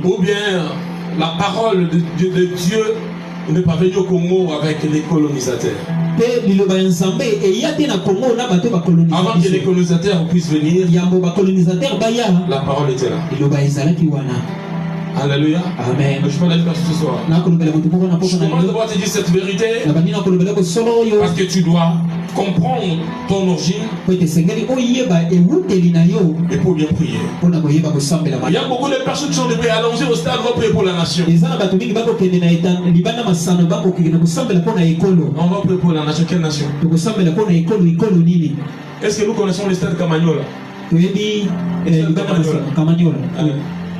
Ou bien la parole de Dieu n'est pas venue au Congo avec les colonisateurs. Avant que les colonisateurs puissent venir, la parole était là. Alléluia. Amen. Je peux aller ce soir. Je commence devoir te dire cette vérité parce que tu dois comprendre ton origine et pour bien prier. Il y a beaucoup de personnes qui sont devenues allongées au stade de prier pour la nation. On va prier pour la nation. Quelle nation? Est-ce que nous connaissons le stade Camagnola?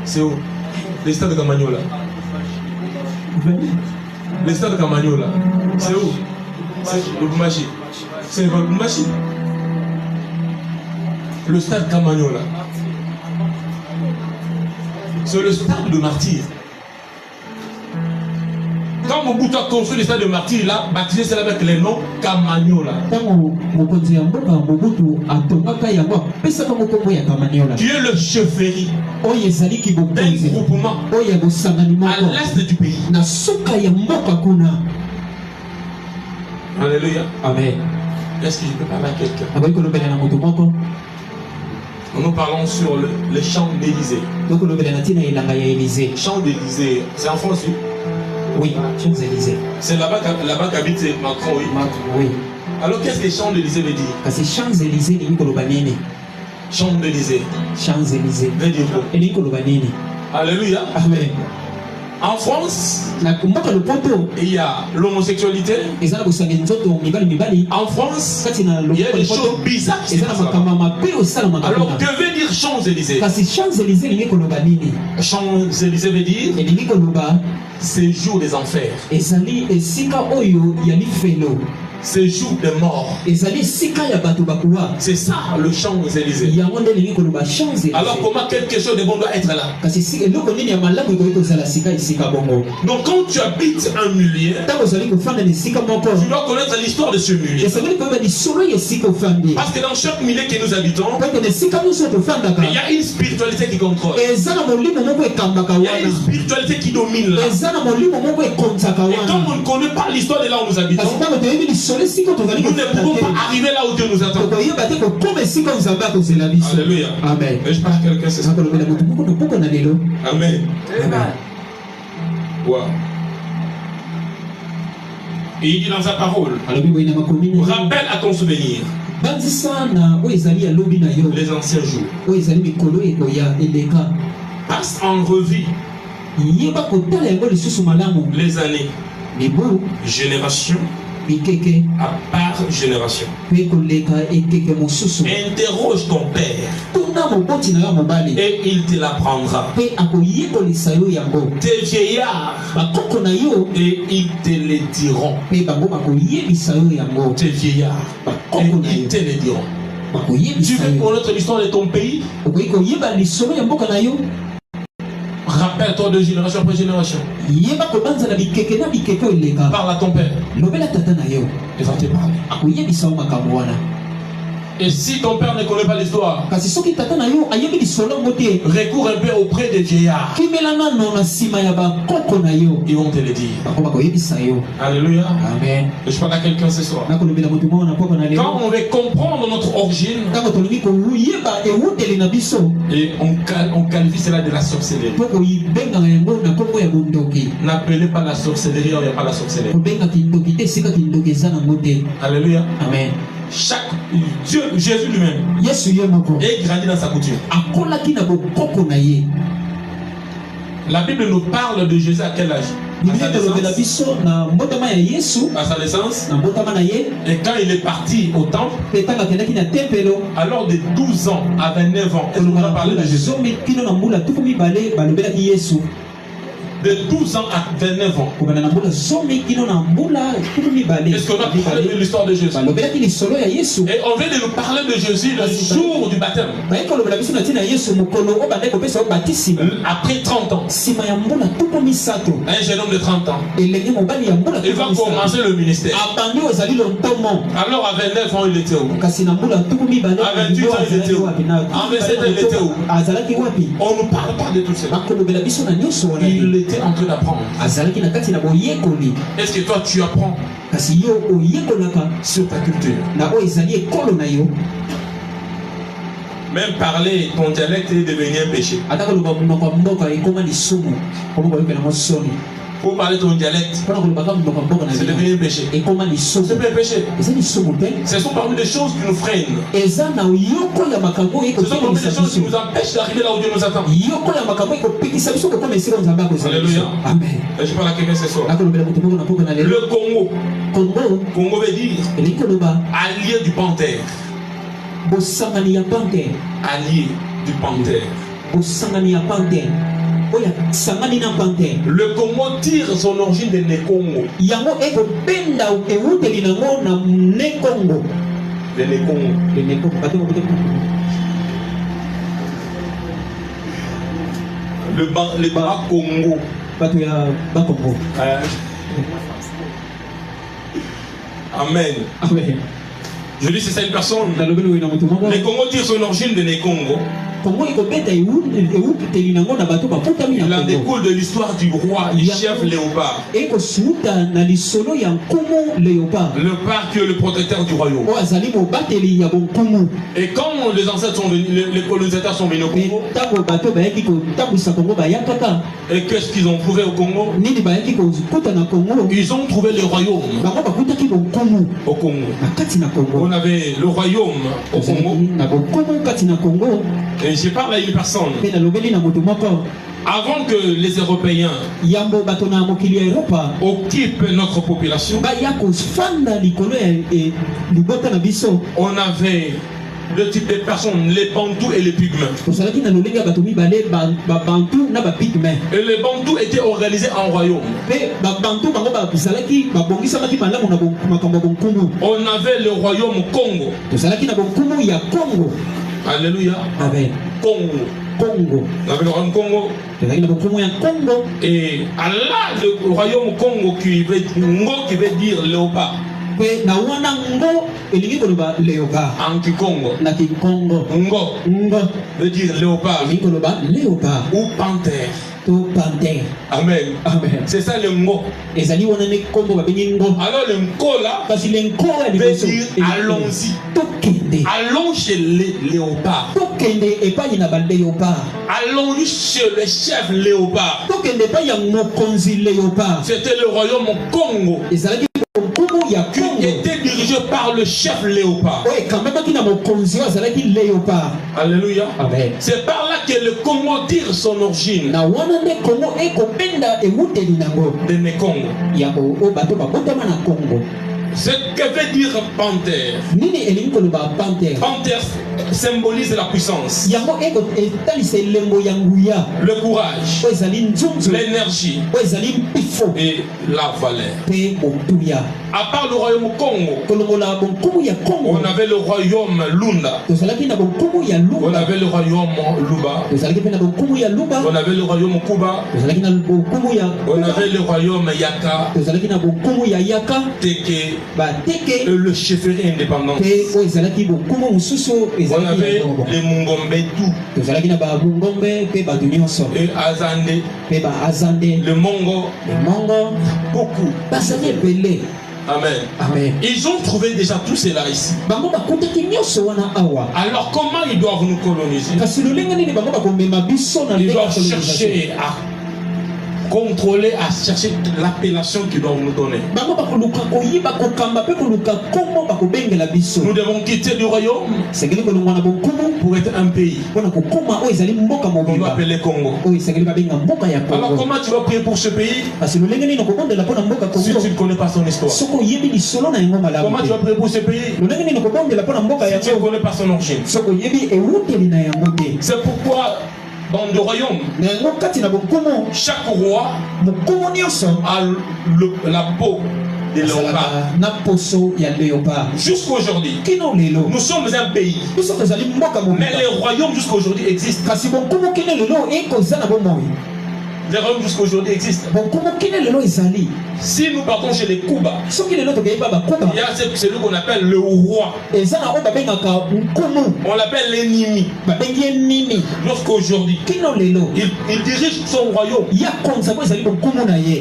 C'est où? Le stade de Camagnola. Le stade de Camagnola. C'est où? C'est le Bumachi. C'est le Bumachi. Le stade Camagnola. C'est le stade de martyr. Quand Mobutu a construit le stade de martyr, il a baptisé cela avec le nom Camagnola. Tu es le chefferie d'un groupement à l'est du pays. Alléluia. Amen. Est-ce que je peux parler à quelqu'un? Nous parlons sur les champs d'Élysée. Champs d'Élysée, c'est en France? Oui, Champs-Élysées. C'est là-bas qu'habite Macron, oui. Oui. Alors qu'est-ce que Champs-Élysées veut dire? Parce que Champs-Élysées, Champs-Élysées. Champs-Élysées. Veut dire quoi? Alléluia. Amen. En France, il y a l'homosexualité. En France, il y a des choses bizarres qui se passent. Alors, que veut dire Champs-Élysées? Champs-Élysées veut dire séjour des enfers. Séjour des morts. C'est ça le Champs-Élysées. Alors comment quelque chose de bon doit être là? Donc quand tu habites un milieu, tu dois connaître l'histoire de ce milieu. Parce que dans chaque milieu que nous habitons, il y a une spiritualité qui contrôle. Il y a une spiritualité qui domine là. Et comme on ne connaît pas l'histoire de là où nous habitons, nous ne pouvons pas arriver là où Dieu nous attend. Alléluia. Amen. Mais je parle à quelqu'un, c'est ça. Amen. Wow. Et il dit dans sa parole, rappelle à ton souvenir les anciens jours. Passe en revue les années, génération à part génération. Interroge ton père et il te l'apprendra. Tes vieillards et ils te le diront. Tes vieillards et ils te le diront. Tu veux connaître l'histoire de ton pays? Rappelle-toi de génération après génération. Parle à ton père. Il va te parler. Et si ton père ne connaît pas l'histoire, recours un peu auprès des vieillards. Ils vont te le dire. Alléluia. Amen. Je parle à quelqu'un ce soir. Quand on veut comprendre notre origine, et on qualifie cela de la sorcellerie. N'appelez pas la sorcellerie, il n'y a pas la sorcellerie. Alléluia. Amen. Chaque Dieu, Jésus lui-même, est grandi dans sa couture. La Bible nous parle de Jésus à quel âge? À sa naissance. Et quand il est parti au temple, alors de 12 ans à 29 ans, est-ce qu'on a parlé de Jésus? de 12 ans à 29 ans. Est-ce qu'on a parlé de l'histoire de Jésus? Et on vient de nous parler de Jésus le jour du baptême. Après 30 ans. Un jeune homme de 30 ans. Il va commencer le ministère. Alors à 29 ans il était où? À 28 ans il était où? À 27 ans il était où? On ne parle pas de tout cela. Il était en train d'apprendre. Est-ce que toi tu apprends sur ta culture? Même parler ton dialecte est devenu un péché. Pour parler ton dialecte, c'est devenu un péché. C'est pas un péché. Ce sont parmi les choses qui nous freinent. Ce sont parmi les choses qui nous empêchent d'arriver là où Dieu nous attend. Alléluia. Amen. Je parle à quelqu'un ce soir. Le Congo. Congo veut dire allié du panthère. Allié du panthère. Le Congo tire son origine de Nekongo. De Nekongo. Le Bas Congo. Amen. Amen. Je dis c'est ça une personne. Le Congo tire son origine de Nekongo. Il en découle de l'histoire du roi, du chef Léopard. Léopard qui est le protecteur du royaume. Et quand les ancêtres sont venus, les colonisateurs sont venus au Congo, et qu'est-ce qu'ils ont trouvé au Congo? Ils ont trouvé le royaume au Congo. On avait le royaume au Congo. Et je parle à une personne. Avant que les Européens occupent notre population, on avait deux types de personnes, les Bantous et les Pygmées. Et les Bantous étaient organisés en royaume. On avait le royaume Congo. Alléluia. Amen. Congo. On avait le royaume Congo. Et Allah, le royaume Congo qui veut dire léopard. En Kikongo. Ngo veut dire léopard. Ou panthère. Amen. Amen. C'est ça le ngo. Alors le ngo là veut dire allons-y. Allons chez les léopards. Allons chez le chef léopard. C'était le royaume Congo qui était dirigé par le chef léopard. Alléluia. C'est par là que le Congo tire son origine. De Nekongo. Ce que veut dire panthère. Panthère symbolise la puissance, le courage, l'énergie et la valeur. À part le royaume Congo, on avait le royaume Lunda, on avait le royaume Luba, on avait le royaume Kuba, on avait le royaume Yaka, Teke, et le chefferie indépendant. On avait les Mungombe tout. Et Azande, le Mongo, beaucoup. Amen. Amen. Ils ont trouvé déjà tout cela ici. Alors comment ils doivent nous coloniser? Ils doivent chercher à contrôler, à chercher l'appellation qu'ils doivent nous donner. Nous devons quitter du royaume pour être un pays. On doit appeler Congo. Alors comment tu vas prier pour ce pays si tu ne connais pas son histoire? Comment tu vas prier pour ce pays si tu ne connais pas son origine? C'est pourquoi dans le royaume, chaque roi a la peau de léopard. Jusqu'aujourd'hui, nous sommes un pays, mais les royaumes jusqu'aujourd'hui existent. Les royaumes jusqu'aujourd'hui existent. Si nous partons chez les Kuba, il y a celui qu'on appelle le roi. On l'appelle l'ennemi. Lorsqu'aujourd'hui, il dirige son royaume.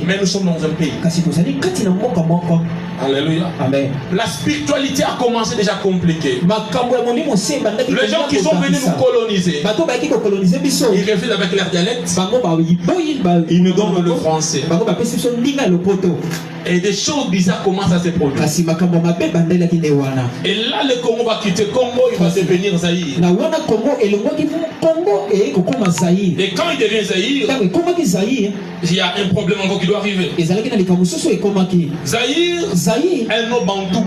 Mais nous sommes dans un pays. Alléluia. Amen. La spiritualité a commencé déjà compliquée. Les gens qui sont venus nous coloniser, ils refusent avec leur dialecte. Ils nous donnent le français. Et des choses bizarres commencent à se produire. Et là, le Congo va quitter Congo, il va devenir Zaïre. Et quand il devient Zaïre, il y a un problème encore qui doit arriver. Zaïre est non bantou,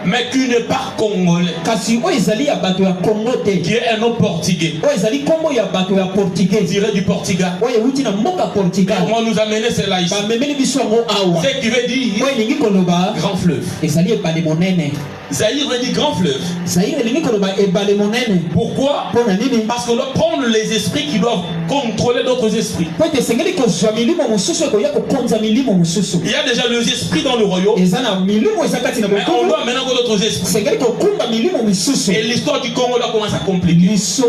mais qui n'est pas congolais, qui est un nom portugais, tiré du Portugal. Comment nous amener cela ici? Ce qui veut dire grand fleuve. Zaïre veut dire grand fleuve. Pourquoi? Parce qu'on doit prendre les esprits qui doivent contrôler d'autres esprits. Il y a déjà les esprits dans le royaume, mais on doit maintenant d'autres esprits. Et l'histoire du Congo doit commencer à compliquer. C'est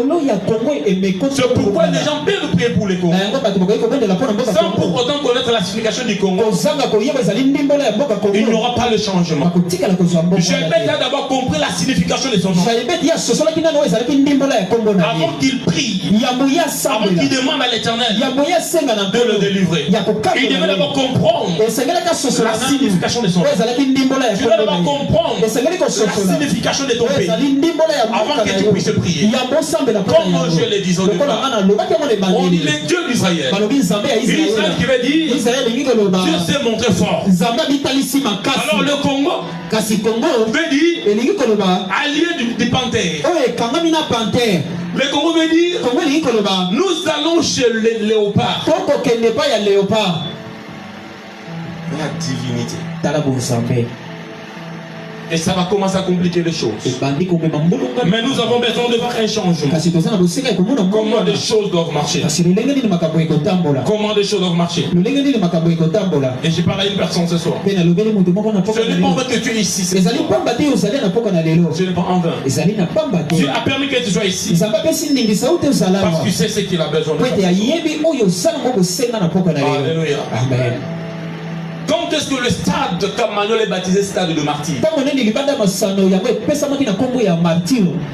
pourquoi les gens peuvent prier pour les Congos sans pour autant connaître la signification du Congo. Il n'y aura pas le changement. J'aimerais d'abord compris la signification de son nom. Avant qu'il prie, avant qu'il demande à l'Éternel de le délivrer, il devait d'abord comprendre la signification de son nom. Tu dois d'abord comprendre la signification de ton pays avant que tu puisses prier. Comme je l'ai dit au départ, on dit le Dieu d'Israël. Israël qui veut dire Dieu s'est montré fort. Alors le Congo veut dire allié du panthère. Le Congo veut dire nous allons chez les léopards. La divinité. Et ça va commencer à compliquer les choses. Mais nous avons besoin de voir un changement. Comment des choses doivent marcher. Comment des choses doivent marcher. Et j'ai parlé à une personne ce soir. Ce n'est pas en vain que tu es ici. Ce n'est pas en vain. Dieu a permis que tu sois ici. Parce que tu sais ce qu'il a besoin de faire. Alléluia. Amen. Quand est-ce que le stade de Kamaniol est baptisé stade de martyr?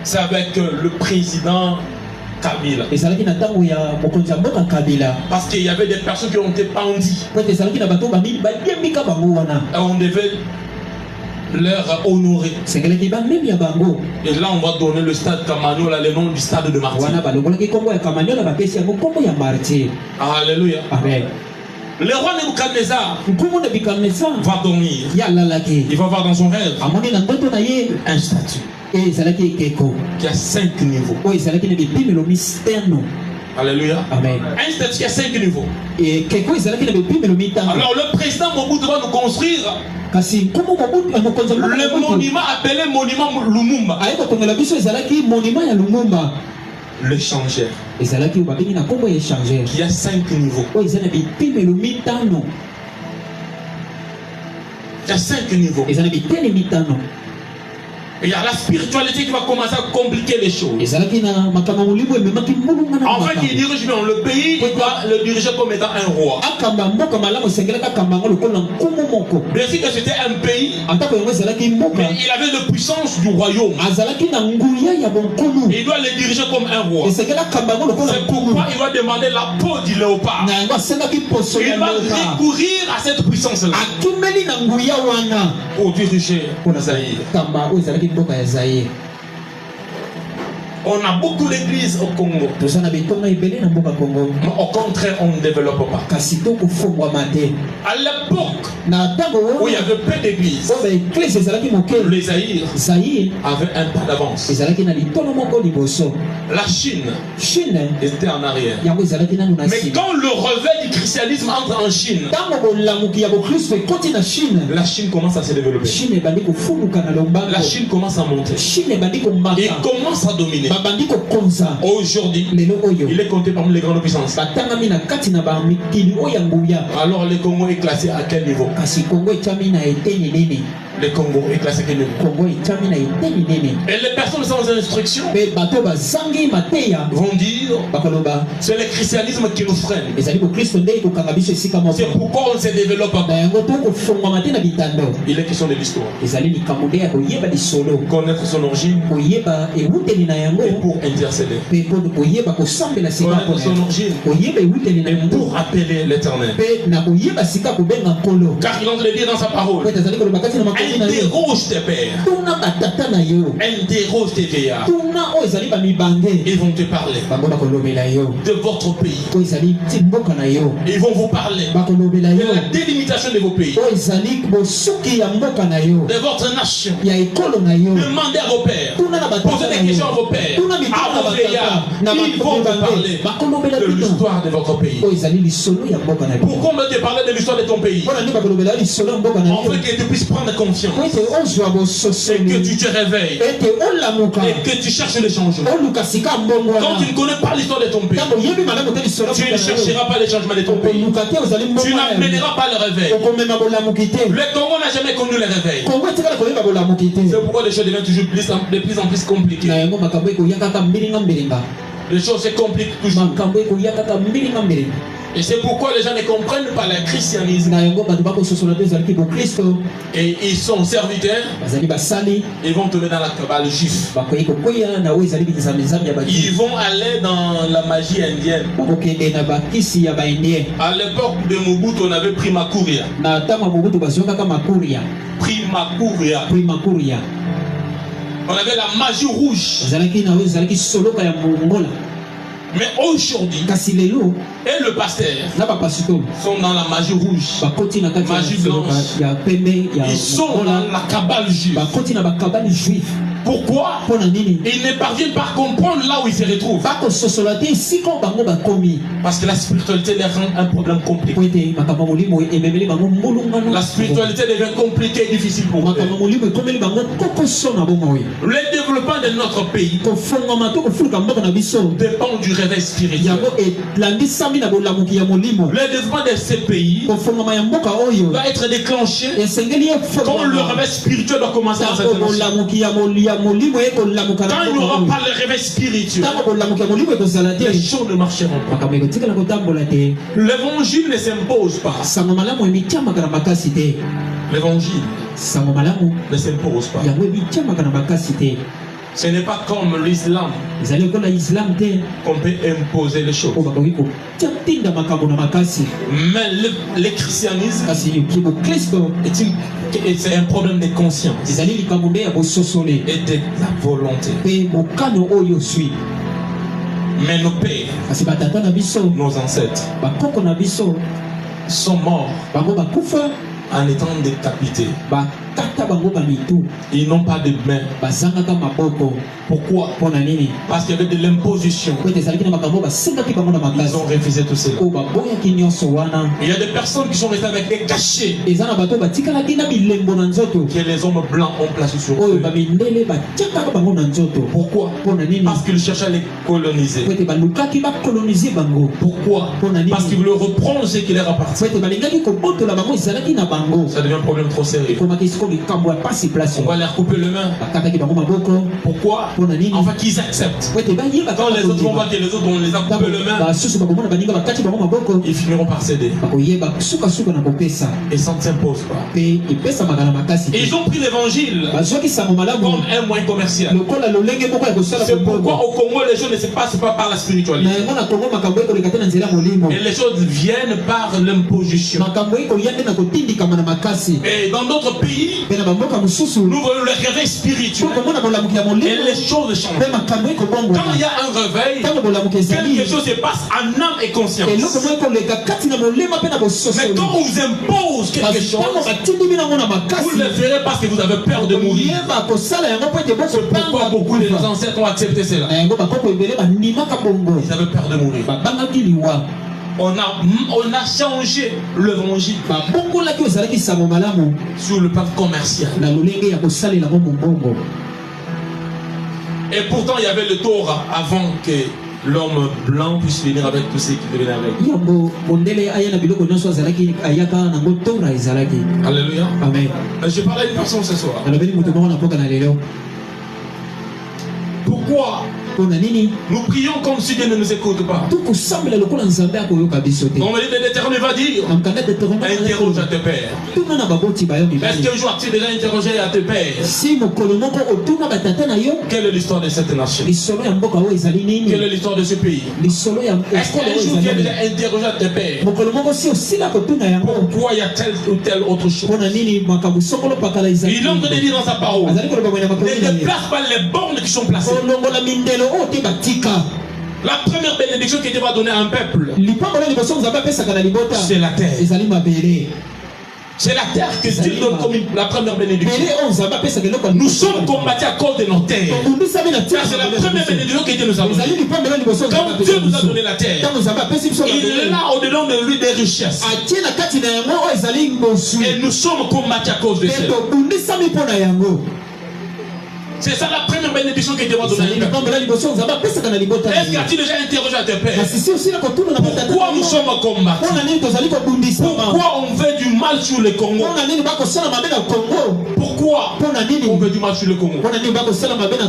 C'est avec le président Kabila. Parce qu'il y avait des personnes qui ont été pendues. Et on devait leur honorer. Et là on va donner le stade Kamaniol le nom du stade de martyr. Alléluia. Amen. Le roi Nebuchadnezzar va dormir. Il va voir dans son rêve un statut qui a 5 niveaux. Alléluia. Amen. Un statut qui a 5 niveaux. Alors le président Mobutu va nous construire le monument appelé monument Lumumba. L'échangeur. Qui a 5 niveaux. Il y a 5 niveaux. Et il y a la spiritualité qui va commencer à compliquer les choses. En fait, il dirige bien le pays, il doit le diriger comme étant un roi. Bien sûr que c'était un pays, mais il avait la puissance du royaume. Il doit le diriger comme un roi. C'est pourquoi il va demander la peau du léopard. Il va recourir à cette puissance-là pour diriger Zaïre. On a beaucoup d'églises au Congo. Mais au contraire, on ne développe pas. À l'époque où il y avait peu d'églises, les Zaïre avaient un pas d'avance. La Chine était en arrière. Mais quand le réveil du christianisme entre en Chine, la Chine commence à se développer. La Chine commence à monter. Il commence à dominer. Aujourd'hui, il est compté parmi les grandes puissances. Alors le Congo est classé à quel niveau? Le Congo est classé à quel niveau? Et les personnes sans instruction vont dire c'est le christianisme qui nous freine. C'est pourquoi on ne se développe pas. Il est question de l'histoire. Connaître son origine et pour intercéder. Connaître son origine et pour appeler l'Éternel. Car il en le dit dans sa parole. Interroge tes pères. Interroge tes vieillards. Ils vont te parler de votre pays. Ils vont vous parler de la délimitation de vos pays, de votre nation. Demandez à vos pères, posez des questions à vos pères, à vos vieillards. Ils vont vous parler de l'histoire de votre pays. Pourquoi on veut te parler de l'histoire de ton pays? On veut que tu puisses prendre confiance et que tu te réveilles et que tu cherches le changement. Quand tu ne connais pas l'histoire de ton pays, tu ne chercheras pas le changement de ton pays. Tu n'amèneras pas le réveil. Le Congo n'a jamais connu le réveil. C'est pourquoi les choses deviennent toujours de plus en plus compliquées. Les choses se compliquent toujours. Et c'est pourquoi les gens ne comprennent pas le christianisme. Et ils sont serviteurs. Ils vont tomber dans la cabale juive. Ils vont aller dans la magie indienne. À l'époque de Mobutu, on avait Primakuria. Primakuria. On avait la magie rouge. Mais aujourd'hui, et le pasteur sont dans la magie rouge, magie blanche. Ils sont dans la cabale juive. Pourquoi? Ils ne parviennent pas à comprendre là où ils se retrouvent. Parce que la spiritualité leur rend un problème compliqué. La spiritualité devient compliquée et difficile pour eux. Le développement de notre pays dépend du réveil spirituel. Le développement de ces pays va être déclenché quand le réveil spirituel doit commencer à s'installer. Quand il n'y aura pas le réveil spirituel, les choses ne marcheront pas. L'évangile ne s'impose pas. L'évangile ne s'impose pas. Ce n'est pas comme l'islam qu'on peut imposer les choses. Mais le christianisme c'est un problème de conscience et de la volonté. Mais nos pères, nos ancêtres sont morts en étant décapités. Ils n'ont pas de main. Pourquoi? Parce qu'il y avait de l'imposition. Ils ont refusé tout cela. Il y a des personnes qui sont restées avec des cachets que les hommes blancs ont placés sur eux. Pourquoi? Parce qu'ils cherchaient à les coloniser. Pourquoi? Parce qu'ils voulaient reprendre ce qui leur appartient. Ça devient un problème trop sérieux. On va leur couper les mains. Pourquoi? Enfin qu'ils acceptent. Quand les autres vont voir que les autres on les a coupé les mains, ils finiront par céder. Et ça ne s'impose pas. Et ils ont pris l'évangile comme un moyen commercial. C'est pourquoi au Congo les choses ne se passent pas par la spiritualité. Et les choses viennent par l'imposition. Et dans d'autres pays, pays, nous voyons le réveil spirituel et les choses changent. Quand il y a un réveil, quelque chose se passe en âme et conscience. Mais quand on vous impose quelque chose, vous le ferez parce que vous avez peur de mourir. C'est pourquoi beaucoup de nos ancêtres ont accepté cela. Ils avaient peur de mourir. On a changé l'évangile sur le plan commercial. Et pourtant il y avait le Torah avant que l'homme blanc puisse venir avec tous ceux qui venaient avec. Alléluia. Amen. Je parle à une personne ce soir. Pourquoi nous prions comme si Dieu ne nous écoute pas? On me dit l'Éternel va dire, interroge à tes pères. Est-ce qu'un jour tu as déjà interrogé à tes pères? Quelle est l'histoire de cette nation? Quelle est l'histoire de ce pays? Est-ce qu'un jour tu as déjà interrogé à tes pères? Pourquoi il y a telle ou telle autre chose? Il est en train de dire dans sa parole, ne déplace pas les bornes qui sont placées. La première bénédiction que Dieu va donner à un peuple, c'est la terre. C'est la terre que Dieu donne comme la première bénédiction. Nous sommes combattus à cause de nos terres. Car c'est la première bénédiction que Dieu nous a donnée. Quand Dieu nous a donné la terre, il est là au-dedans de lui des richesses. Et nous sommes combattus à cause de ça. C'est ça la première bénédiction que Dieu va donner. Est-ce que tu as déjà interrogé à tes pères? Pourquoi nous sommes en combat? Pourquoi on fait du mal sur le Congo? Pourquoi on fait du mal sur le Congo?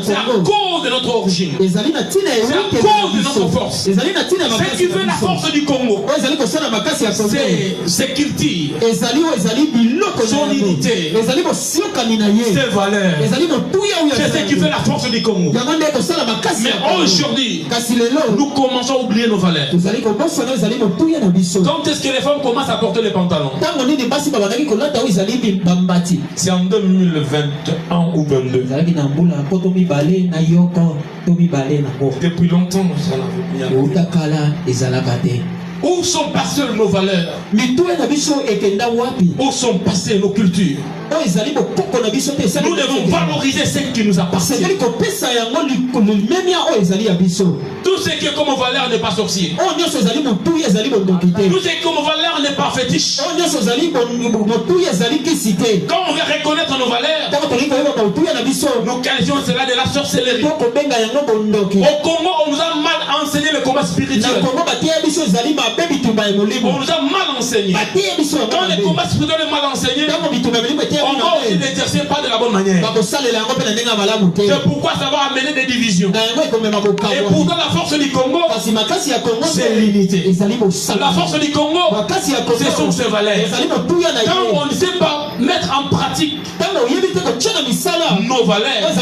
C'est à cause de notre origine. C'est à cause de notre force. Ce qui fait la force du Congo, c'est qu'il tire son unité, ses valeurs. C'est ce qui fait la force du Congo. Mais aujourd'hui, nous commençons à oublier nos valeurs. Quand est-ce que les femmes commencent à porter les pantalons? C'est en 2021 ou 22. Depuis longtemps, où sont passées nos valeurs? Où sont passées nos cultures? Nous devons valoriser ce qui nous appartient. Tout ce qui est comme valeur n'est pas sorcier. Tout ce qui est comme valeur n'est pas fétiche. Quand on veut reconnaître nos valeurs, nous qualifions cela de la sorcellerie. Au Congo, on nous a mal enseigné le combat spirituel. On nous a mal enseigné. Quand le combat spirituel est mal enseigné, on va aussi l'exercer pas de la bonne manière. C'est pourquoi ça va amener des divisions. Et pourtant la force du Congo, c'est l'unité. La force du Congo, ce sont ses valeurs. Quand on ne sait pas mettre en pratique nos valeurs,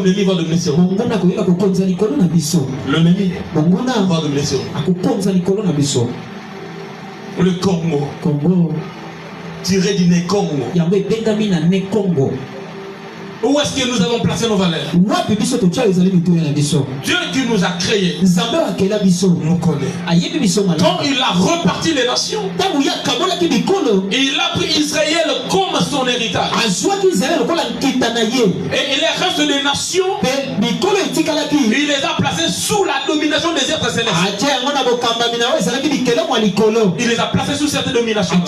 l'ennemi va devenir sur nous. L'ennemi va devenir sur nous. Le Congo, tiré du nez Congo. Où est-ce que nous avons placé nos valeurs? Dieu qui nous a créés nous connaît. Quand il a reparti les nations, il a pris Israël comme son héritage. Et les restes des nations, il les a placés sous la domination des êtres célestes. Il les a placés sous cette domination.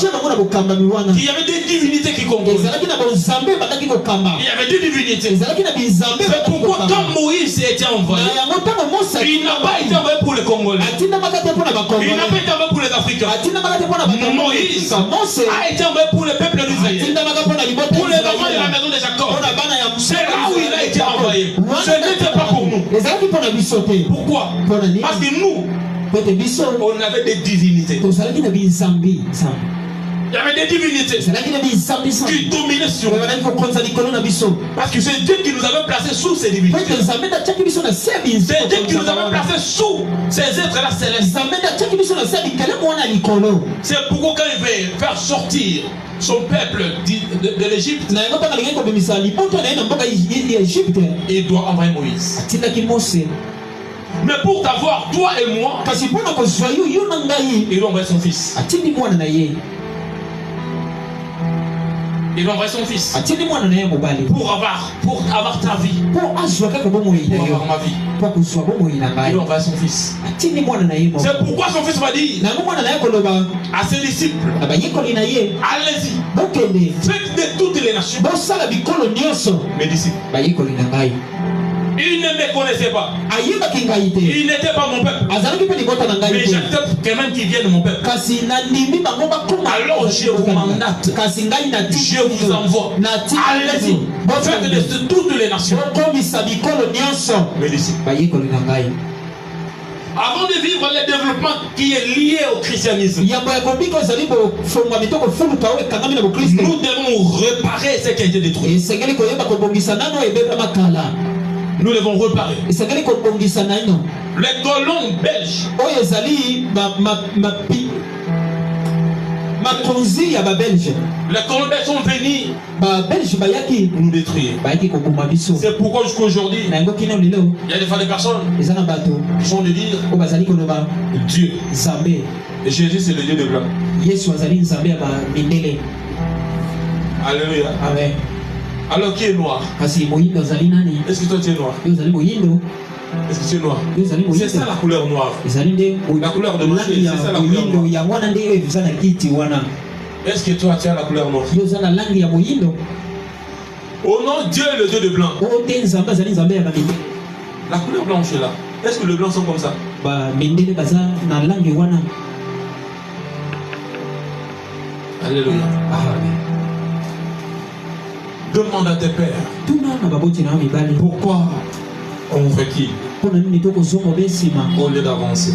Il y avait des divinités qui composaient. Il y avait des divinités. C'est pourquoi quand Moïse était envoyé, il n'a pas été envoyé pour les Congolais. Il n'a pas été envoyé pour les Africains. Moïse a été envoyé pour le peuple d'Israël, pour les enfants de la maison de Jacob. C'est là où il a été envoyé. Ce n'était pas pour nous. Pourquoi? Parce que nous, on avait des divinités. Il y avait des divinités qui dominaient sur nous. Parce que c'est Dieu qui nous avait placés sous ces divinités. C'est Dieu qui nous avait placés sous ces êtres-là célestes. C'est pourquoi quand il veut faire sortir son peuple de l'Égypte, il doit envoyer Moïse. Mais pour t'avoir, toi et moi, il doit envoyer son fils. Il doit envoyer son fils pour avoir ta vie, pour avoir ma vie. Il doit envoyer son fils. C'est pourquoi son fils va dire à ses disciples, allez-y, faites de toutes les nations mes disciples. Il ne me connaissait pas. Il n'était pas mon peuple. Mais j'accepte quand même qu'il vienne de mon peuple. Alors je vous mandate. Je vous envoie. Allez-y. Faites de toutes les nations mes disciples. Avant de vivre le développement qui est lié au christianisme, nous devons réparer ce qui a été détruit. Nous devons réparer. Les colons belges, les colons belges sont venus nous détruire. C'est pourquoi jusqu'à aujourd'hui, il y a des fois des personnes qui sont de dire Dieu. Et Jésus c'est le Dieu de blanc. Alléluia. Amen. Alors qui est noir? Est-ce que toi tu es noir? Est-ce que tu es noir? C'est ça la couleur noire. La couleur de marché, c'est ça la couleur noire. Est-ce que toi tu as la couleur noire? Oh non, Dieu est le Dieu de blanc. La couleur blanche est là. Est-ce que les blancs sont comme ça? Alléluia. Demande à tes pères. Pourquoi on recule au lieu d'avancer?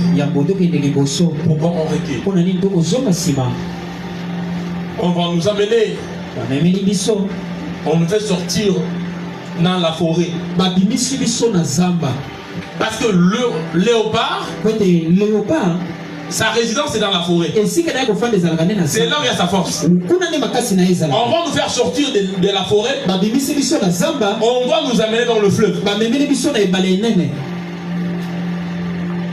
Pourquoi on recule? On va nous amener. On nous fait sortir dans la forêt. Parce que le léopard, sa résidence est dans la forêt. C'est là où il y a sa force. On va nous faire sortir de la forêt. On va nous amener dans le fleuve.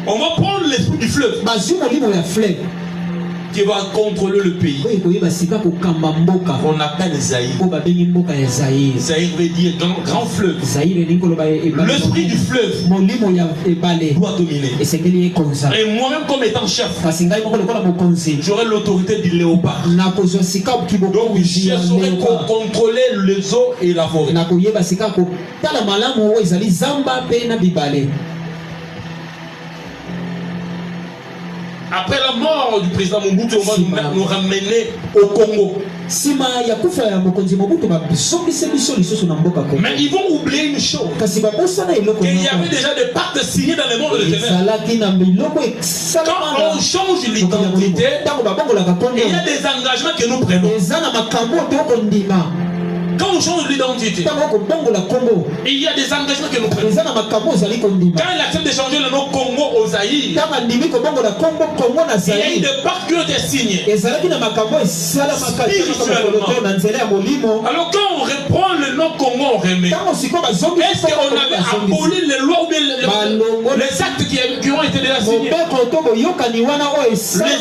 On va prendre l'esprit du fleuve qui va contrôler le pays. On appelle Zaïre. Zaïre veut dire grand fleuve. L'esprit du fleuve doit dominer. Et moi-même comme étant chef, j'aurai l'autorité du léopard. Donc je saurai contrôler les eaux et la forêt. Après la mort du président Mobutu, on va nous ramener au Congo. Mais ils vont oublier une chose. Il y avait déjà des pactes signés dans le monde de ténèbres. Quand on change l'identité, il y a des engagements que nous prenons. Quand on change l'identité, il y a des engagements que nous prenons. Quand il accepte de changer le nom Congo au Zaïre, il y a eu des pactes qui ont été signés. Alors quand on reprend le nom Congo, on remet. Est-ce qu'on avait aboli les lois ou bien les actes qui ont été déjà signés? Les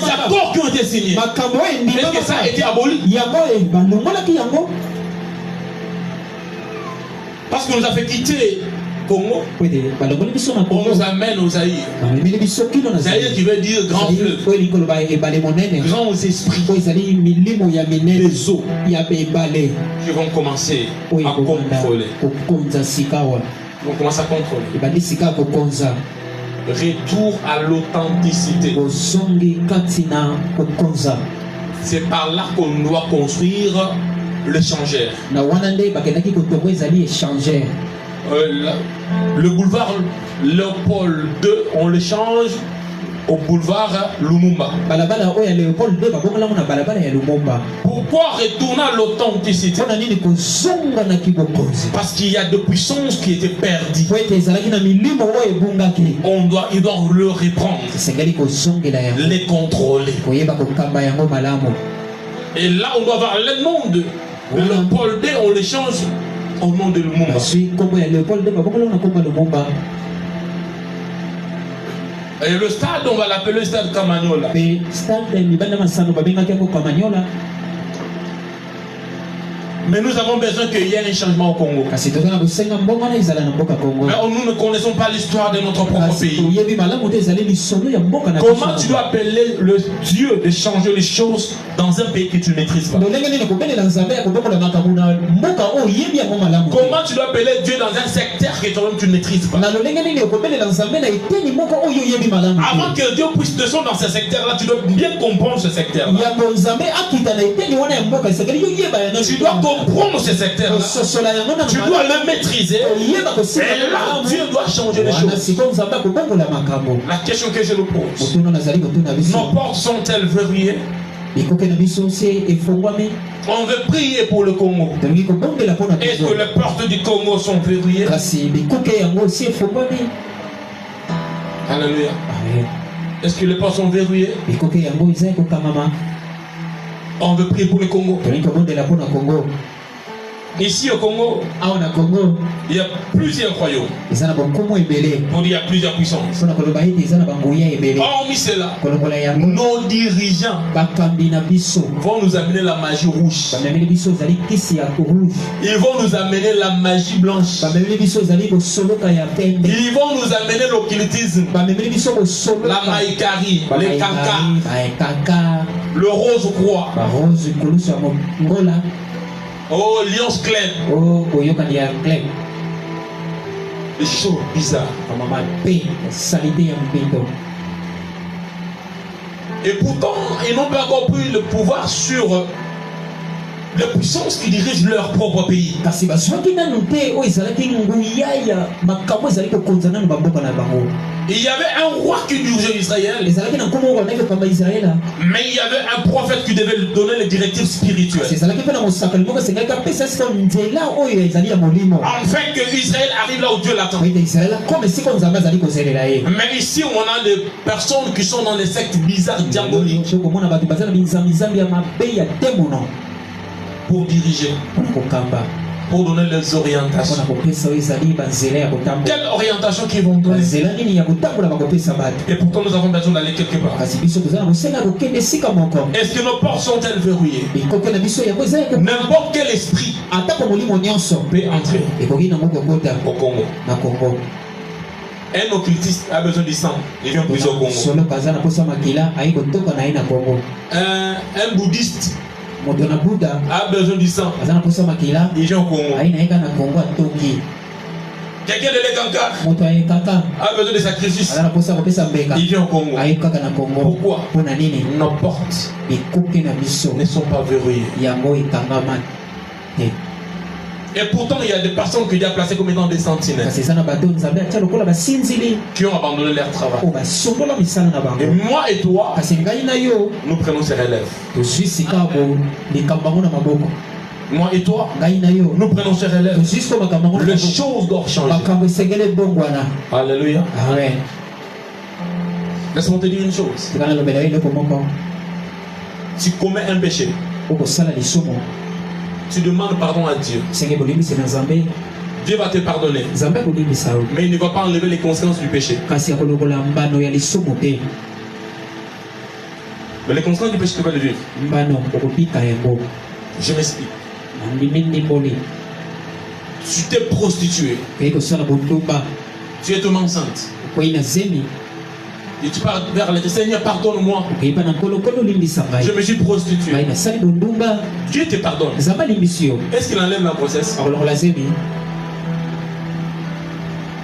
accords qui ont été signés, est-ce que ça a été aboli? Parce qu'on nous a fait quitter Congo, on nous amène au Zaïre. Zaïre qui veut dire grand fleuve, grands esprits, les eaux qui vont commencer à contrôler. On commence à contrôler. Retour à l'authenticité. C'est par là qu'on doit construire l'échangeur. Le boulevard Léopold II, on le change au boulevard Lumumba. Pourquoi retourner à l'authenticité? Parce qu'il y a des puissances qui étaient perdues. Il doit le reprendre, les contrôler. Et là, on doit avoir le nom de Léopold II, on le change au nom de Lumumba. Et le stade, on va l'appeler le stade Camagnola. Mais nous avons besoin qu'il y ait un changement au Congo. Mais nous ne connaissons pas l'histoire de notre propre pays. Comment tu dois appeler le Dieu de changer les choses dans un pays que tu ne maîtrises pas? Comment tu dois appeler Dieu dans un secteur que toi-même tu ne maîtrises pas? Avant que Dieu puisse descendre dans ce secteur-là, tu dois bien comprendre ce secteur-là. Tu dois comprendre ce secteur-là. Tu dois le maîtriser. Et là, Dieu doit changer les choses. La question que je nous pose: nos portes sont-elles verrouillées? On veut prier pour le Congo. Est-ce que les portes du Congo sont verrouillées? Alléluia. Est-ce que les portes sont verrouillées? On veut prier pour le Congo. Ici au Congo, il y a plusieurs royaumes. Il y a plusieurs puissances. Hormis cela, nos dirigeants vont nous amener la magie rouge. Ils vont nous amener la magie blanche. Ils vont nous amener l'occultisme, la maïkari, les cancas, le rose croix. Oh, lion clair. Oh, des choses bizarres. Et pourtant, ils n'ont pas encore pris le pouvoir sur les puissances qui dirigent leur propre pays. Il y avait un roi qui dirigeait Israël, mais il y avait un prophète qui devait donner les directives spirituelles, afin que Israël arrive là où Dieu l'attend. Mais ici, on a des personnes qui sont dans les sectes bizarres diaboliques pour diriger, pour donner les orientations. Quelle orientation qu'ils vont donner? Et pourtant nous avons besoin d'aller quelque part. Est-ce que nos portes sont-elles verrouillées? N'importe quel esprit peut entrer au Congo. Un occultiste a besoin du sang, il vient plus au Congo. Un bouddhiste a besoin du sang, il vient au Congo. Quelqu'un de l'Ekanka a besoin de sacrifice, il vient au Congo. Pourquoi? Nos portes ne sont pas verrouillées. Et pourtant, il y a des personnes que Dieu a placées comme étant des sentinelles, qui ont abandonné leur travail. Et moi et toi, nous prenons ces relèves. Moi et toi, nous prenons ces relèves. Les choses doivent changer. Alléluia. Laisse-moi te dire une chose. Tu commets un péché, tu demandes pardon à Dieu, Dieu va te pardonner, mais il ne va pas enlever les conséquences du péché. Mais les conséquences du péché, tu vas le vivre. Je m'explique. Tu t'es prostitué, tu es tombé enceinte, et tu parles vers le Seigneur, pardonne-moi, je me suis prostitué. Dieu te pardonne. Est-ce qu'il enlève la grossesse?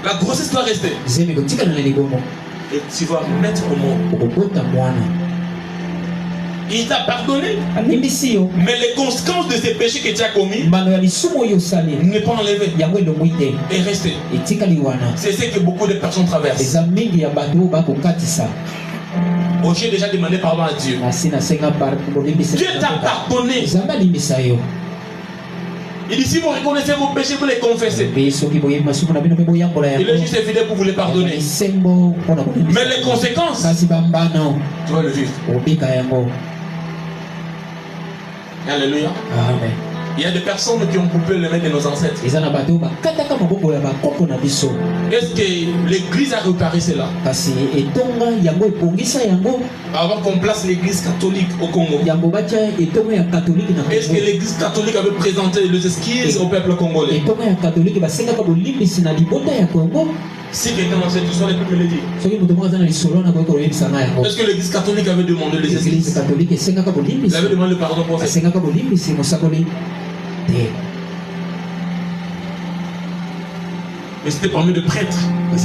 La grossesse doit rester. Et tu vas mettre au monde. Il t'a pardonné, mais les conséquences de ces péchés que tu as commis n'est pas enlevé et resté. C'est ce que beaucoup de personnes traversent. Oh, j'ai déjà demandé pardon à Dieu. Dieu t'a pardonné. Il dit si vous reconnaissez vos péchés, vous les confessez. Il est juste fidèle pour vous les pardonner. Mais les conséquences, tu vas le vivre. Alléluia. Amen. Il y a des personnes qui ont coupé les mains de nos ancêtres. Est-ce que l'église a réparé cela? Avant qu'on place l'église catholique au Congo, est-ce que l'église catholique avait présenté les esquisses au peuple congolais? Si quelqu'un dans cette histoire, il peut me le dire. Est-ce que l'église catholique avait demandé les esquisses? Il avait demandé le pardon pour ça. Mais c'était parmi de prêtres. Des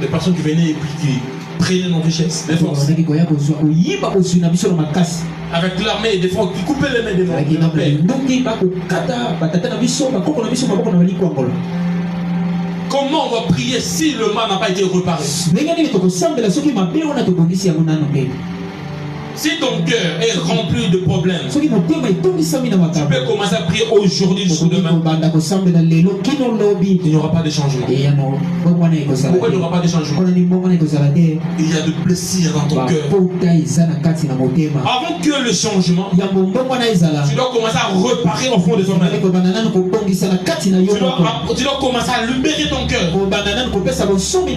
personnes qui venaient et puis qui prenaient nos richesses, des forces. Avec l'armée, des fois qui coupaient les mains des morts. Comment on va prier si le mal n'a pas été réparé? Si ton cœur est rempli de problèmes, tu peux commencer à prier aujourd'hui jusqu'au demain. Il n'y aura pas de changement. Pourquoi il n'y aura pas de changement? Il y a de blessures dans ton cœur. Avant que le changement, tu dois commencer à réparer au fond de ton âme. Tu dois commencer à libérer ton cœur.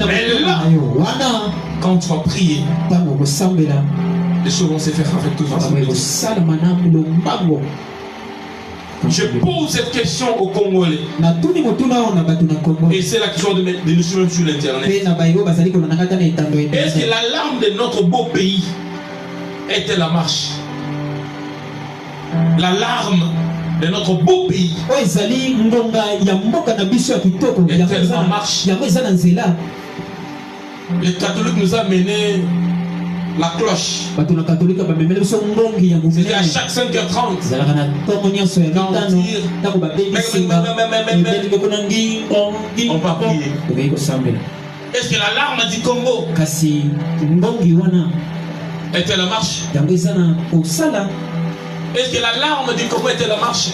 Mais là, quand tu vas prier, les choses vont se faire avec toute facilité. Je pose cette question aux Congolais. Et c'est la question de nous suivre sur l'internet. Est-ce que l'alarme de notre beau pays était la marche? L'alarme de notre beau pays est-elle en marche? Les catholiques nous ont mené la cloche. C'était à chaque 5h30. On va prier. Est-ce que l'alarme du Congo était la marche? Est-ce que l'alarme du Congo était la marche?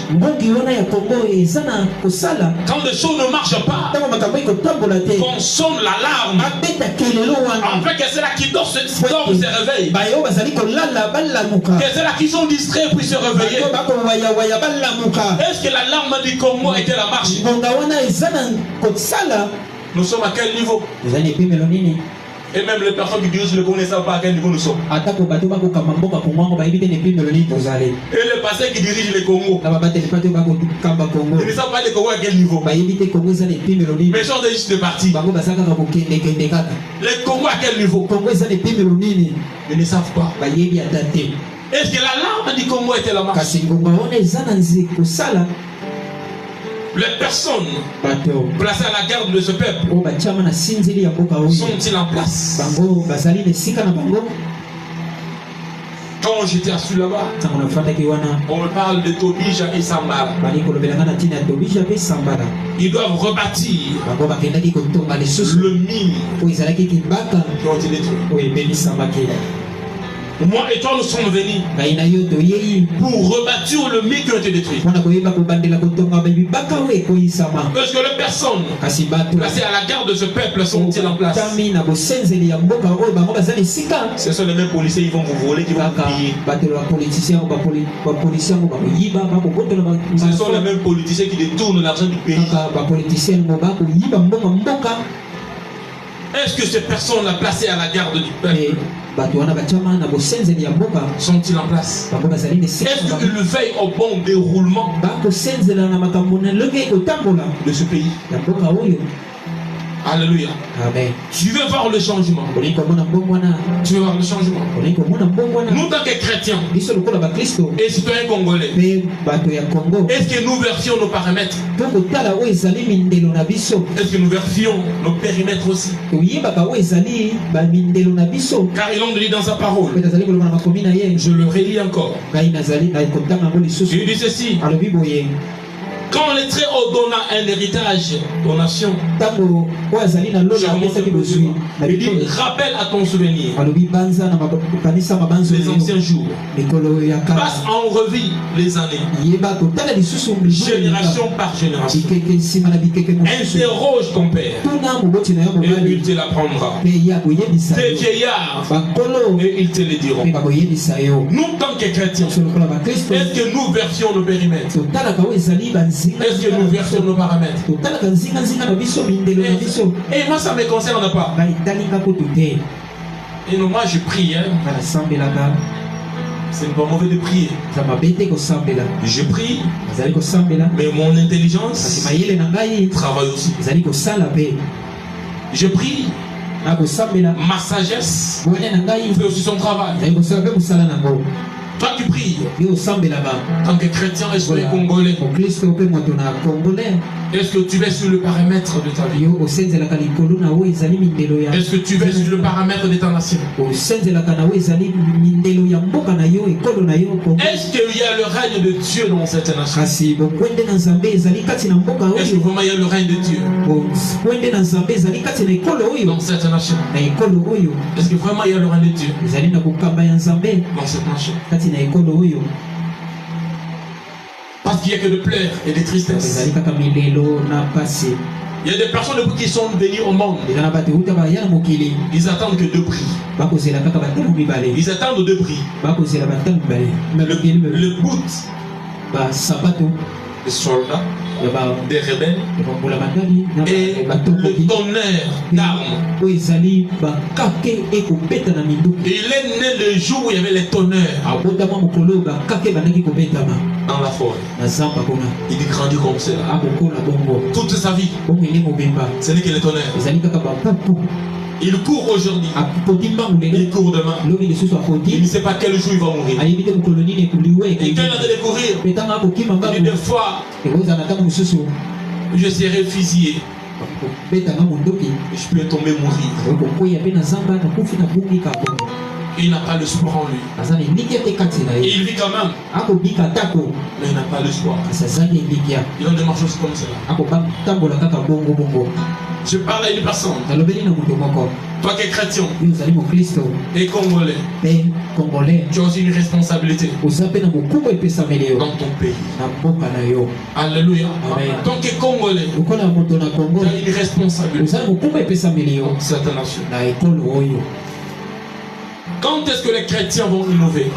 Quand les choses ne marchent pas, qu'on sonne l'alarme, afin que c'est là qui dort se réveille, que c'est là qui sont distraits puis se réveiller. Est-ce que l'alarme du Congo était la marche? Nous sommes à quel niveau? Et même les personnes qui dirigent le Congo ne savent pas à quel niveau nous sommes. Et les pasteurs qui dirigent le Congo, ils ne savent pas le Congo à quel niveau. Mais sont juste de partis. Le Congo à quel niveau? Ils ne savent pas. Est-ce que l'alarme du Congo était la marche? Les personnes placées à la garde de ce peuple sont-ils en place? Quand j'étais assis là-bas, on me parle de Tobija et Sambara. Ils doivent rebâtir le mine qui ont été détruits. Moi et toi nous sommes venus pour rebâtir le mur qui a été détruit. Parce que les personnes placées à la garde de ce peuple sont-ils en place? Ce sont les mêmes policiers qui vont vous voler, qui vont vous piller. Ce sont les mêmes politiciens qui détournent l'argent du pays. Est-ce que ces personnes placées à la garde du peuple sont-ils en place? Est-ce qu'ils veillent au bon déroulement de ce pays? Alléluia. Amen. Tu veux voir le changement? Tu veux voir le changement? Nous, tant que chrétiens et citoyens congolais, est-ce que nous vérifions nos paramètres? Est-ce que nous vérifions nos périmètres aussi? Car il en dit dans sa parole. Je le relis encore. Il dit ceci. Quand les très hauts donnent un héritage aux nations, il dit rappelle à ton souvenir les anciens jours. Passe en revue les années, génération par génération. Interroge ton père et il te l'apprendra. Tes vieillards et ils te le diront. Nous, tant que chrétiens, est-ce que nous versions nos périmètres? Est-ce que nous versons nos paramètres? Et moi, ça ne me concerne pas. Et non, moi, je prie. C'est pas mauvais de prier. Je prie, mais mon intelligence travaille aussi. Je prie, ma sagesse fait aussi son travail. Toi tu pries en tant que chrétien, est-ce que congolais, est-ce que tu vas sur le paramètre de ta vie? Est-ce que tu vas sur le paramètre de ta nation? Est-ce qu'il y a le règne de Dieu dans cette nation? Est-ce que vraiment il y a le règne de Dieu dans cette nation? Est-ce que vraiment il y a le règne de Dieu dans cette nation? Parce qu'il n'y a que de pleurs et de tristesse. Il y a des personnes qui sont venues au monde. Ils attendent que deux prix. Ils attendent deux prix. Le bout des soldats, des rebelles et le tonnerre d'armes. Il est né le jour où il y avait les tonnerres dans la forêt. Il grandit comme cela toute sa vie. Ce n'est que les tonnerres. Il court aujourd'hui, il court demain. Il ne sait pas quel jour il va mourir. Et quand il a de courir, il dit des fois, je serai fusillé. Et je peux tomber mourir. Il n'a pas l'espoir en lui. Il vit quand même, mais il n'a pas l'espoir. Il en démarche aussi comme cela. Je parle à une personne. Toi qui es chrétien et congolais, tu as aussi une responsabilité dans ton pays. Alléluia. Tant que congolais, tu as une responsabilité dans cette nation. Quand est-ce que les chrétiens vont innover?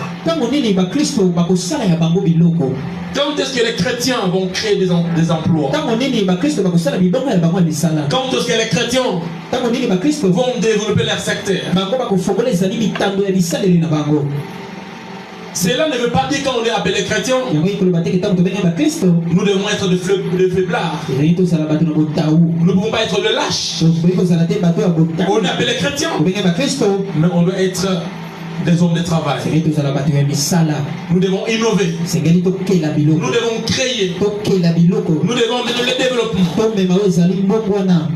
Quand est-ce que les chrétiens vont créer des emplois? Quand est-ce que les chrétiens vont développer leur secteur? Cela ne veut pas dire qu'on est appelé chrétien, nous devons être de faiblards. Nous ne pouvons pas être de lâches. On est appelé chrétien, mais on doit être des hommes de travail. Nous devons innover. Nous devons créer. Nous devons mener le développement.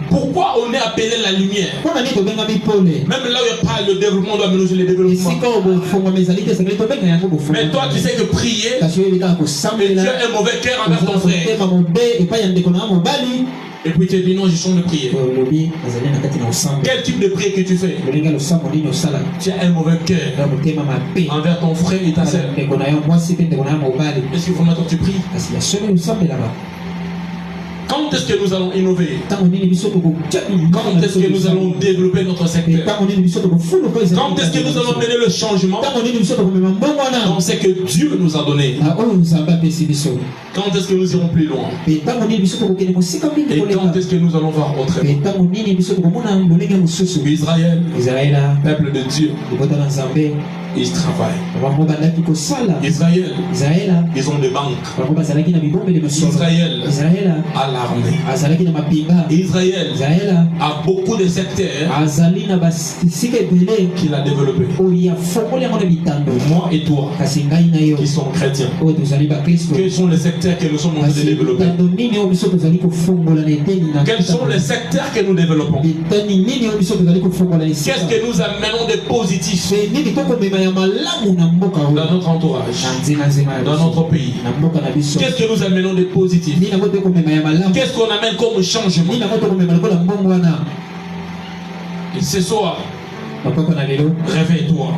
Pourquoi on est appelé la lumière? Même là où il n'y a pas le développement, on doit mener le développement. Mais toi tu sais que prier, et tu as un mauvais cœur envers ton frère. Et puis tu dis non, je sens de prier. Quel type de prière que tu fais? Tu as un mauvais cœur envers ton frère et ta soeur. Est-ce que vraiment toi tu pries? Quand est-ce que nous allons innover? Quand est-ce que nous allons développer notre secteur? Quand est-ce que nous allons mener le changement dans ce que Dieu nous a donné? Quand est-ce que nous irons plus loin? Et quand est-ce que nous allons voir autrement? Israël, peuple de Dieu, ils travaillent. Israël, ils ont des banques. Israël a l'armée. Israël a beaucoup de secteurs qu'il a développés. Moi et toi, qui sont chrétiens, quels sont les secteurs que nous sommes en train de développer? Quels sont les secteurs que nous développons? Qu'est-ce que nous amenons de positif? dans notre entourage, dans notre pays. Qu'est-ce que nous amenons de positif? Qu'est-ce qu'on amène comme changement? Et ce soir, réveille-toi,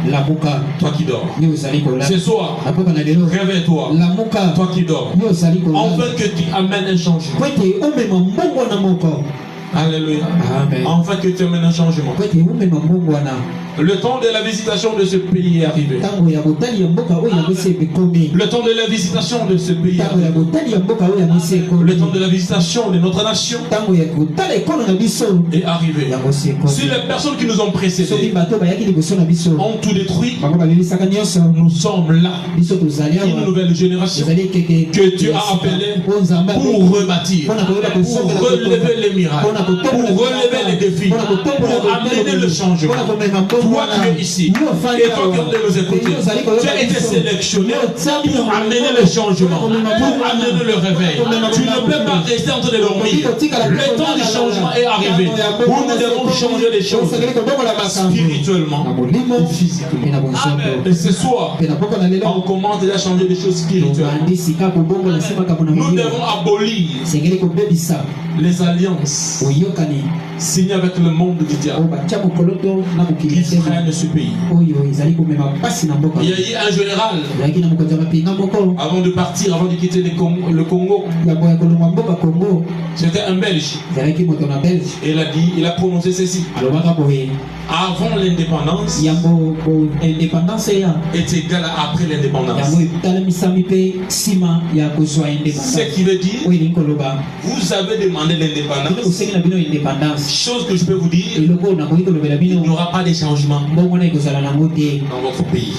toi qui dors. Ce soir, réveille-toi, toi qui dors. Enfin que tu amènes un changement. Alléluia. Enfin que tu amènes un changement. Le temps de la visitation de ce pays est arrivé. Le temps de la visitation de ce pays est arrivé. Le temps de la visitation de notre nation est arrivé. Si les personnes qui nous ont précédés ont tout détruit, nous sommes là, une nouvelle génération que Dieu a appelée pour rebâtir, pour relever les miracles, pour relever les défis, pour amener le changement. Toi qui es ici, et toi qui es nous écouter, tu as été sélectionné pour amener le changement, pour amener le réveil. Tu ne peux pas rester en train de dormir. Le temps du changement est arrivé. Où nous devons changer les choses spirituellement et physiquement. Et ce soir, on commence déjà à changer les choses spirituellement. Nous devons abolir les alliances signées avec le monde du diable qui freine ce pays. Il y a eu un général avant de partir, avant de quitter le Congo. C'était un Belge. Et il a prononcé ceci: avant l'indépendance est égal à après l'indépendance. Ce qui veut dire, vous avez demandé l'indépendance. Chose que je peux vous dire, il n'y aura pas de changement dans votre pays.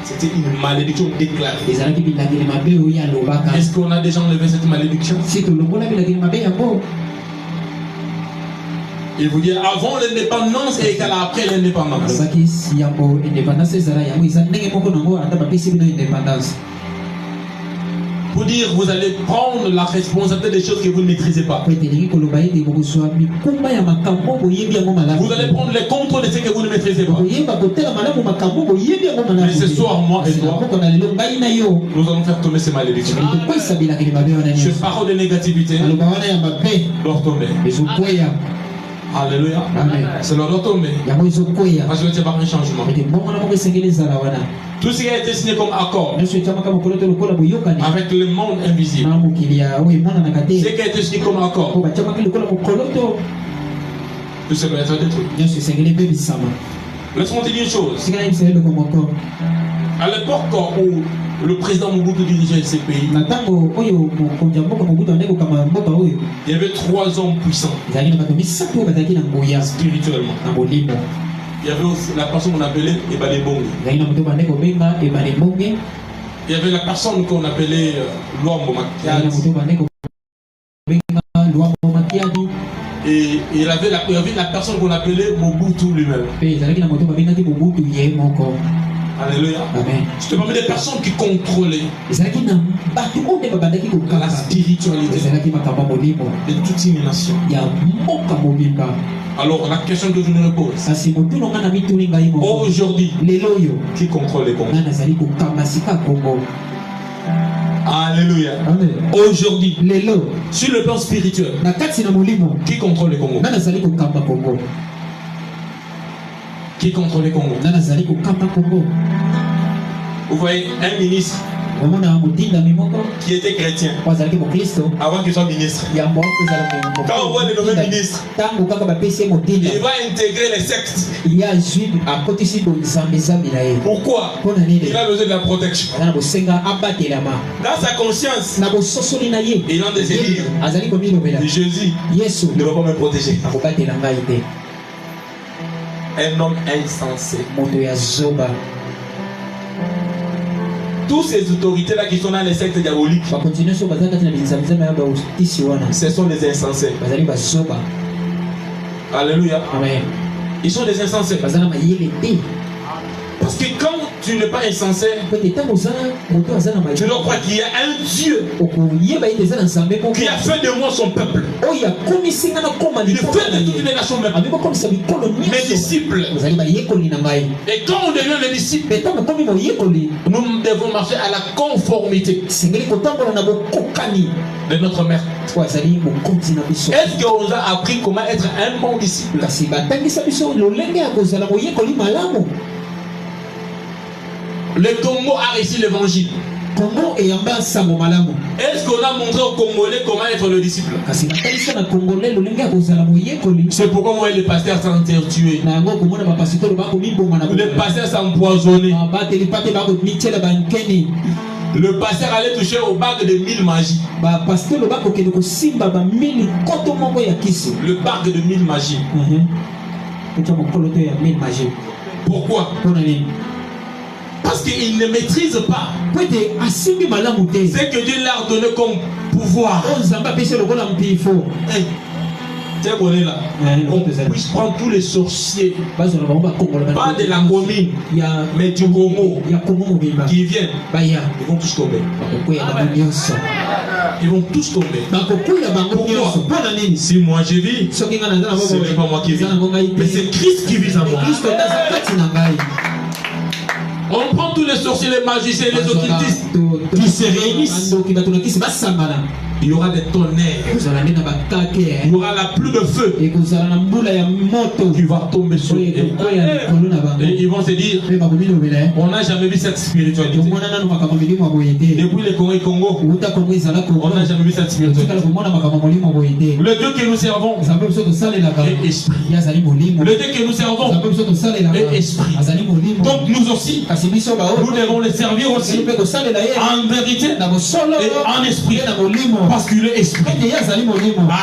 C'était une malédiction déclarée. Est-ce qu'on a déjà enlevé cette malédiction? Il vous dit avant l'indépendance et égal à après l'indépendance. Pour dire, vous allez prendre la responsabilité des choses que vous ne maîtrisez pas. Vous allez prendre le contrôle de ce que vous ne maîtrisez pas. Mais ce soir, moi et toi, nous allons faire tomber ces malédictions. Ces paroles de négativité doivent tomber. Alléluia. C'est leur doit tomber. Parce que tu vas avoir un changement. Tout ce qui a été signé comme accord avec le monde invisible, ce qui a été signé comme accord, tout ça doit être détruit. Laisse-moi te dire une chose. À l'époque où le président Mobutu dirigeait ces pays, il y avait 3 hommes puissants spirituellement. Il y avait aussi la personne qu'on appelait Ebalebonge. Il y avait la personne qu'on appelait Luambo Makiadi. Et il y avait la personne qu'on appelait Mobutu lui-même. Alléluia. Amen. Je te parle des personnes qui contrôlaient la spiritualité de toute une nation. Alors la question que je me pose, aujourd'hui, qui contrôle les Congo? Alléluia. Aujourd'hui, sur le plan spirituel, qui contrôle les Congo? Qui contrôle les Congo? Vous voyez un ministre qui était chrétien avant qu'il soit ministre. Quand on voit le nouveau ministre, il va intégrer les sectes. Pourquoi? Il a besoin de la protection. Dans sa conscience, il a des délires. Jésus ne va pas me protéger. Un homme insensé. Tous ces autorités-là qui sont dans les sectes diaboliques, ce sont des insensés. Alléluia. Amen. Ils sont des insensés. Parce que quand tu tu n'es pas insensé, tu dois croire qu'il y a un Dieu qui a fait de moi son peuple. Il fait de toutes les nations mes disciples. Et quand on devient les disciples, nous devons marcher à la conformité de notre maître. Est-ce qu'on nous a appris comment être un bon disciple? Le Congo a réussi l'évangile. Est-ce qu'on a montré aux Congolais comment être le disciple? C'est pourquoi moi les pasteurs sont tués. Les pasteurs sont empoisonnés. Le pasteur allait toucher au bac de 1000 magies. Le bac de 1000 magies. Pourquoi? Parce qu'il ne maîtrise pas ce que Dieu leur a donné comme pouvoir. On puisse prendre tous les sorciers, pas de la commune, mais du Congo, qui viennent, ils vont tous tomber. Ils vont tous tomber. Pourquoi? Si moi je vis, ce n'est pas moi qui vis, mais c'est Christ qui vit en moi. On prend tous les sorciers, les magiciens, les occultistes qui se réunissent. Il y aura des tonnerres. Il y aura la pluie de feu qui va tomber sur eux. Et ils vont se dire, on n'a jamais vu cette spiritualité. Depuis le Congo, on n'a jamais vu cette spiritualité. Le Dieu que nous servons est esprit. Le Dieu que nous servons est esprit. Donc nous aussi, nous devons le servir aussi en vérité et en esprit. Parce qu'il est esprit.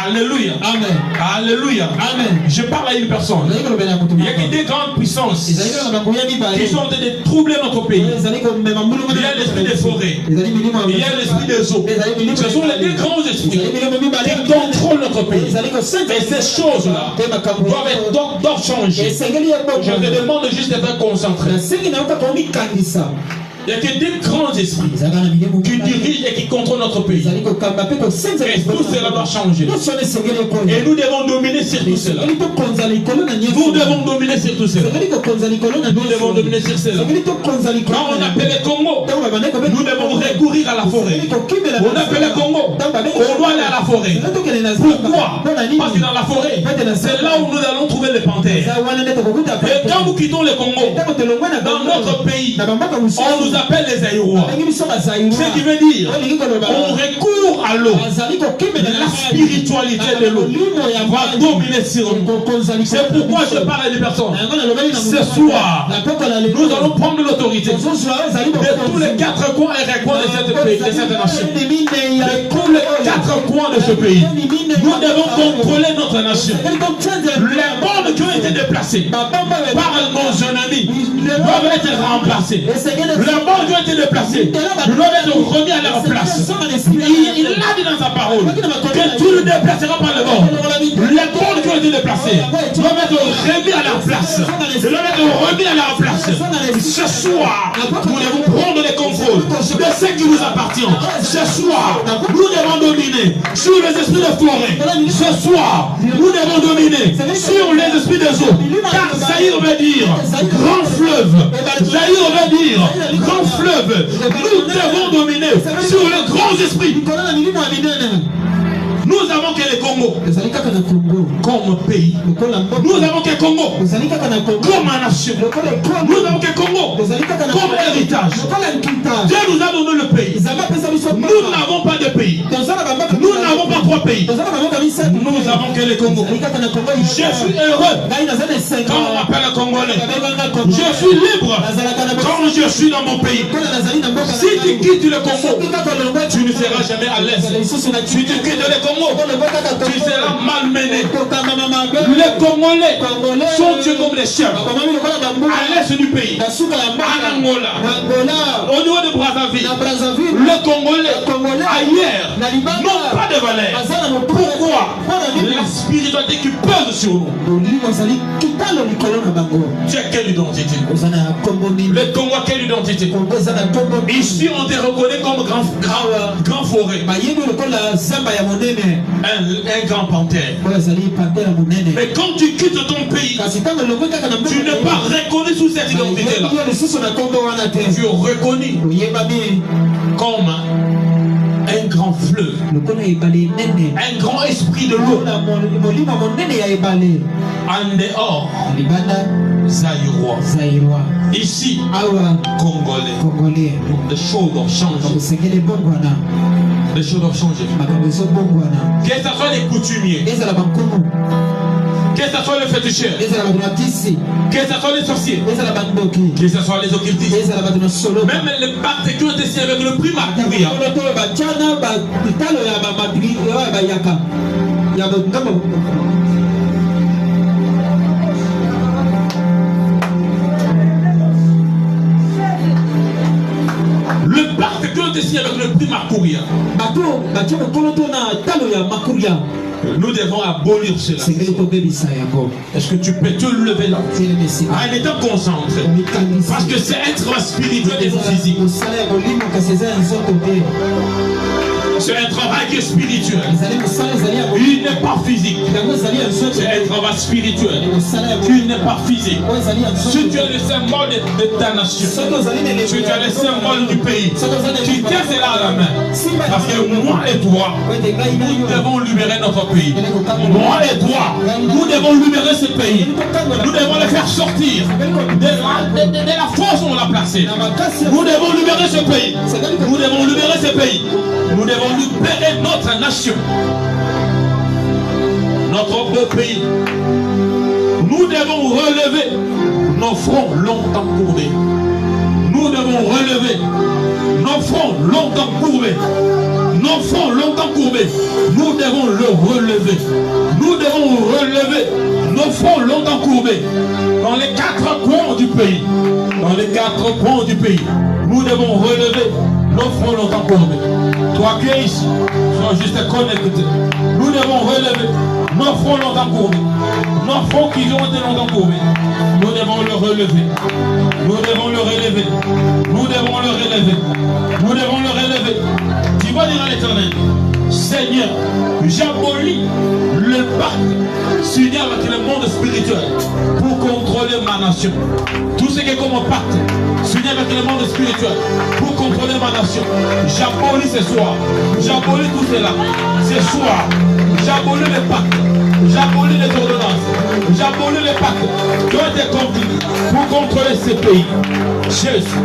Alléluia. Amen. Alléluia. Amen. Je parle à une personne. Il y a que des grandes puissances qui sont en train de troubler notre pays. Il y a l'esprit des forêts. Il y a l'esprit des eaux. Ce sont les deux grands esprits qui contrôlent notre pays. Et ces choses-là doivent changer. Je te demande juste d'être concentré. Il n'y a que des grands esprits qui dirigent et qui contrôlent notre pays. Et tout cela doit changer. Et nous devons dominer sur tout cela. Nous devons dominer sur tout cela. Nous devons dominer sur cela. Quand on appelle le Congo, nous devons recourir à la forêt. On appelle le Congo, on doit aller à la forêt. Pourquoi? Parce que dans la forêt, c'est là où nous allons trouver les panthères. Et quand nous quittons le Congo, dans notre pays, on nous appelle les Aïrois. Ce qui veut dire on recourt à l'eau. La spiritualité de l'eau va dominer sur nous. C'est pourquoi je parle à des personnes. Ce soir, nous allons prendre l'autorité de tous les quatre coins et recoins de cette pays, de cette nation. De tous les quatre coins de ce pays. Nous devons contrôler notre nation. Les bornes qui ont été déplacées par nos ennemis doivent être remplacées. Les bornes qui ont été déplacés doivent être remis à leur place. Il a dit dans sa parole que tu le déplaceras par le bord. Les bornes qui ont été déplacés doivent être remis à leur place. Doivent être remis à leur place. Ce soir, nous devons prendre le contrôle de ce qui nous appartient. Ce soir, nous devons dominer sur les esprits de forêt. Ce soir, nous devons dominer sur les esprits des eaux. Car Zaïre veut dire grand fleuve. Zaïre veut dire grand fleuve. Nous devons dominer sur les grands esprits. Nous avons que le Congo comme pays. Nous avons que le Congo comme nation. Nous avons que le Congo comme héritage. Dieu nous a donné le pays. Nous n'avons pas de pays. Nous n'avons pas trois pays. Nous avons que le Congo. Je suis heureux quand on m'appelle le Congolais. Je suis libre quand je suis dans mon pays. Si tu quittes le Congo, tu ne seras jamais à l'aise. Si tu quittes le Congo, tu seras malmené. Les Congolais sont tués comme les chefs à l'est du pays, en Angola, au niveau de Brazzaville. Les Congolais ailleurs n'ont pas de valeur. Pourquoi? La spiritualité qui pèse sur nous. Tu as quelle identité? Le Congo a quelle identité? biodiversité. Ici, on te reconnaît comme grand forêt. Un grand panthère. Mais quand tu quittes ton pays, tu n'es pas reconnu sous cette identité-là. Tu es reconnu comme un grand fleuve, un grand esprit de l'eau. En dehors, Zaïrois. Ici, Congolais. Les choses ont changé. Les choses ont changé. Que ce soit les coutumiers, que ce soit les féticheurs, que ce soit les sorciers, que ce soit les occultistes, même les pactes qui ont été signés avec le prix Makuria. Le pacte qui ont été signés avec le prix Makuria. Nous devons abolir cela. Est-ce que tu peux te lever là en étant concentré? Parce que c'est être spirituel et physique. C'est un travail qui est spirituel. Il n'est pas physique. C'est un travail spirituel. Il n'est pas physique. Si tu es le symbole de ta nation, si tu es le symbole du pays, tu tiens cela à la main. Parce que moi et toi, nous devons libérer notre pays. Moi et toi, nous devons libérer ce pays. Nous devons le faire sortir de la force où on l'a placé. Nous devons libérer ce pays. Nous devons libérer ce pays. Nous devons libérer notre nation, notre beau pays. Nous devons relever nos fronts longtemps courbés. Nous devons relever nos fronts longtemps courbés. Nos fronts longtemps courbés. Nous devons le relever. Nous devons relever nos fronts longtemps courbés. Dans les 4 coins du pays. Dans les 4 coins du pays. Nous devons relever nos fronts longtemps courbés. Toi qui es ici, sois juste connecté. Nous devons relever nos fronts longtemps courbés. Nos fronts qui ont été longtemps courbés. Nous devons le relever. Nous devons le relever. Nous devons le relever. Nous devons le relever. Tu vas dire à l'Éternel, Seigneur, j'abolis le pacte signé avec le monde spirituel pour contrôler ma nation. Tout ce qui est comme un pacte signé avec le monde spirituel pour contrôler ma nation. J'abolis ce soir. J'abolis tout cela. Ce soir, j'abolis les pactes. J'abolis les ordonnances. J'abolis les pactes qui ont été conclus pour contrôler ce pays. Jésus.